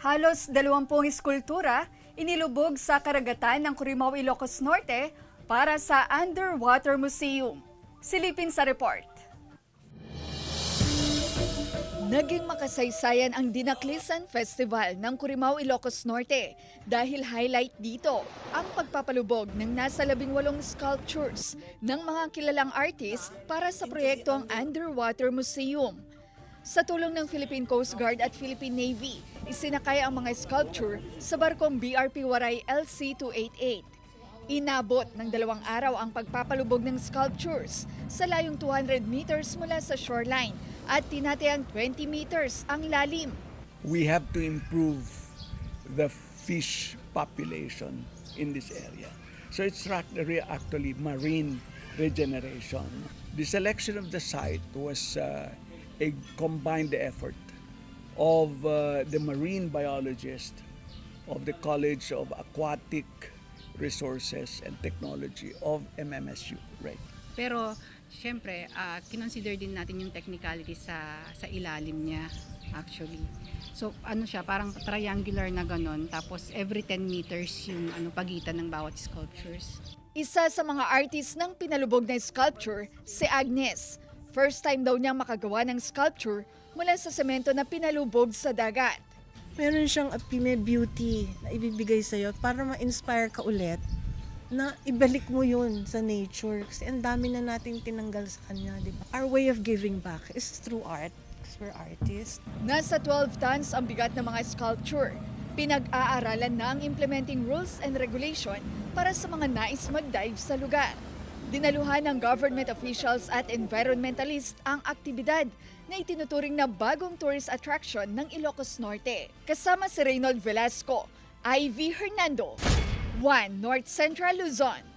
Halos 20 eskultura inilubog sa karagatan ng Curimaw, Ilocos Norte para sa Underwater Museum. Silipin sa report. Naging makasaysayan ang Dinaklisan Festival ng Curimaw, Ilocos Norte dahil highlight dito ang pagpapalubog ng nasa 18 sculptures ng mga kilalang artist para sa proyektong Underwater Museum. Sa tulong ng Philippine Coast Guard at Philippine Navy, isinakay ang mga sculpture sa barkong BRP Waray LC-288. Inabot ng 2 araw ang pagpapalubog ng sculptures sa layong 200 meters mula sa shoreline at tinatayang 20 meters ang lalim. We have to improve the fish population in this area. So it's actually marine regeneration. The selection of the site was a combined effort of the marine biologist of the College of Aquatic Resources and Technology of MMSU, right? Pero syempre, kinonsider din natin yung technicality sa ilalim niya actually. So ano siya, parang triangular na ganon, tapos every 10 meters yung pagitan ng bawat sculptures. Isa sa mga artist ng pinalubog na sculpture, si Agnes. First time daw niyang makagawa ng sculpture mula sa semento na pinalubog sa dagat. Meron siyang may beauty na ibibigay sa'yo para ma-inspire ka ulit na ibalik mo yun sa nature. Kasi ang dami na nating tinanggal sa kanya, di ba? Our way of giving back is through art because we're artists. Nasa 12 tons ang bigat ng mga sculpture. Pinag-aaralan na ang implementing rules and regulation para sa mga nais mag-dive sa lugar. Dinaluhan ng government officials at environmentalist ang aktibidad na itinuturing na bagong tourist attraction ng Ilocos Norte. Kasama si Reynold Velasco, Ivy Hernando, 1 North Central Luzon.